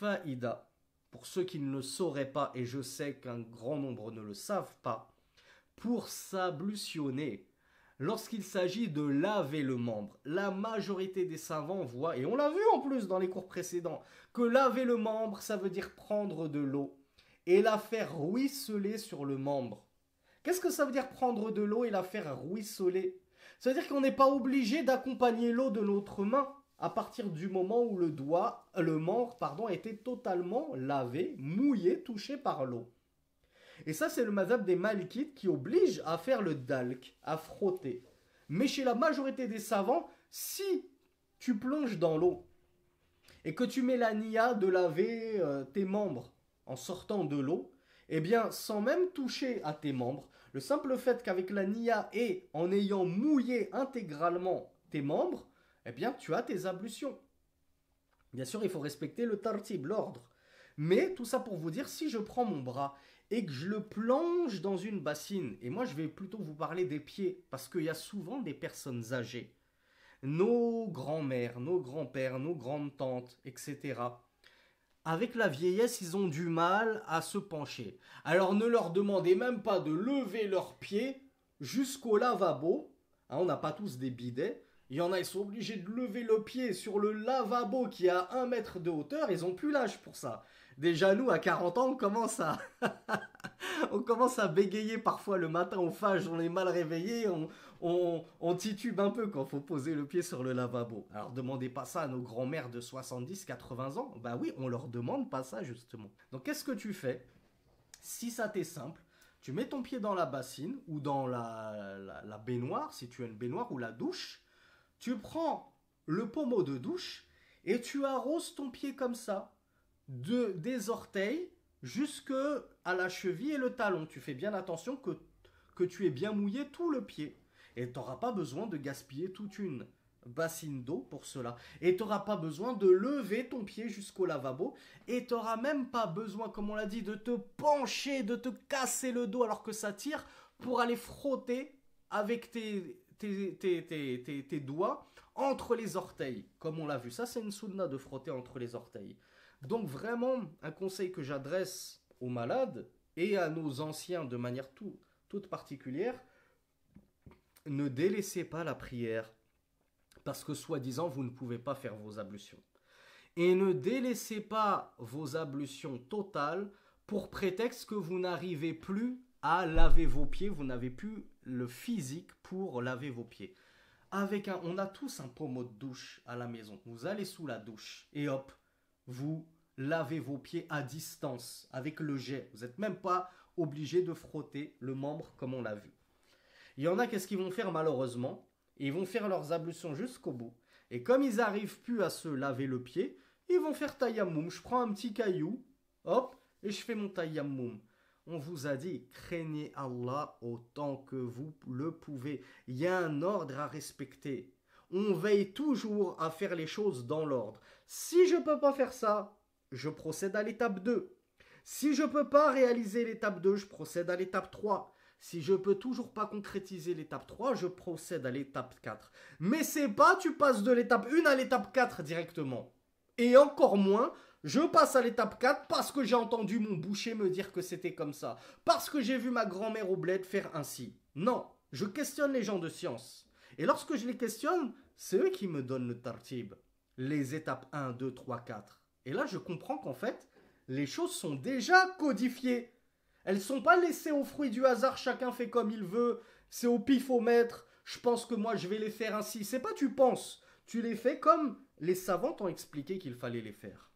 faïda, pour ceux qui ne le sauraient pas, et je sais qu'un grand nombre ne le savent pas, pour s'ablutionner, lorsqu'il s'agit de laver le membre, la majorité des savants voient, et on l'a vu en plus dans les cours précédents, que laver le membre, ça veut dire prendre de l'eau et la faire ruisseler sur le membre. Qu'est-ce que ça veut dire prendre de l'eau et la faire ruisseler? Ça veut dire qu'on n'est pas obligé d'accompagner l'eau de notre main à partir du moment où le membre, était totalement lavé, mouillé, touché par l'eau. Et ça, c'est le madhab des Malikites qui oblige à faire le dalk, à frotter. Mais chez la majorité des savants, si tu plonges dans l'eau et que tu mets la niya de laver tes membres en sortant de l'eau, eh bien, sans même toucher à tes membres, le simple fait qu'avec la niya et en ayant mouillé intégralement tes membres, eh bien, tu as tes ablutions. Bien sûr, il faut respecter le tartib, l'ordre. Mais tout ça pour vous dire, si je prends mon bras et que je le plonge dans une bassine, et moi je vais plutôt vous parler des pieds, parce qu'il y a souvent des personnes âgées, nos grands-mères, nos grands-pères, nos grandes-tantes, etc., avec la vieillesse, ils ont du mal à se pencher. Alors ne leur demandez même pas de lever leurs pieds jusqu'au lavabo. Hein, on n'a pas tous des bidets. Il y en a, ils sont obligés de lever le pied sur le lavabo qui a 1 mètre de hauteur. Ils n'ont plus l'âge pour ça. Déjà, nous, à 40 ans, on commence à bégayer parfois le matin au phage. On est mal réveillé, on titube un peu quand il faut poser le pied sur le lavabo. Alors, demandez pas ça à nos grands-mères de 70, 80 ans. Bah oui, on leur demande pas ça, justement. Donc, qu'est-ce que tu fais? Si ça t'est simple, tu mets ton pied dans la bassine ou dans la baignoire, si tu as une baignoire, ou la douche. Tu prends le pommeau de douche et tu arroses ton pied comme ça, des orteils jusqu'à la cheville et le talon. Tu fais bien attention que tu aies bien mouillé tout le pied. Et tu n'auras pas besoin de gaspiller toute une bassine d'eau pour cela. Et tu n'auras pas besoin de lever ton pied jusqu'au lavabo. Et tu n'auras même pas besoin, comme on l'a dit, de te pencher, de te casser le dos alors que ça tire pour aller frotter avec tes doigts entre les orteils, comme on l'a vu. Ça, c'est une sunna de frotter entre les orteils. Donc vraiment, un conseil que j'adresse aux malades et à nos anciens de manière toute particulière, ne délaissez pas la prière parce que soi-disant, vous ne pouvez pas faire vos ablutions. Et ne délaissez pas vos ablutions totales pour prétexte que vous n'arrivez plus à laver vos pieds, vous n'avez plus le physique pour laver vos pieds. On a tous un pommeau de douche à la maison. Vous allez sous la douche et hop, vous lavez vos pieds à distance avec le jet. Vous n'êtes même pas obligé de frotter le membre comme on l'a vu. Il y en a, qu'est-ce qu'ils vont faire malheureusement? Ils vont faire leurs ablutions jusqu'au bout. Et comme ils n'arrivent plus à se laver le pied, ils vont faire tayammum. Je prends un petit caillou, hop, et je fais mon tayammum. On vous a dit, craignez Allah autant que vous le pouvez. Il y a un ordre à respecter. On veille toujours à faire les choses dans l'ordre. Si je ne peux pas faire ça, je procède à l'étape 2. Si je ne peux pas réaliser l'étape 2, je procède à l'étape 3. Si je ne peux toujours pas concrétiser l'étape 3, je procède à l'étape 4. Mais c'est pas tu passes de l'étape 1 à l'étape 4 directement. Et encore moins, je passe à l'étape 4 parce que j'ai entendu mon boucher me dire que c'était comme ça. Parce que j'ai vu ma grand-mère au bled faire ainsi. Non, je questionne les gens de science. Et lorsque je les questionne, c'est eux qui me donnent le tartib. Les étapes 1, 2, 3, 4. Et là, je comprends qu'en fait, les choses sont déjà codifiées. Elles ne sont pas laissées au fruit du hasard, chacun fait comme il veut, c'est au pifomètre, je pense que moi je vais les faire ainsi. C'est pas tu penses, tu les fais comme les savants t'ont expliqué qu'il fallait les faire.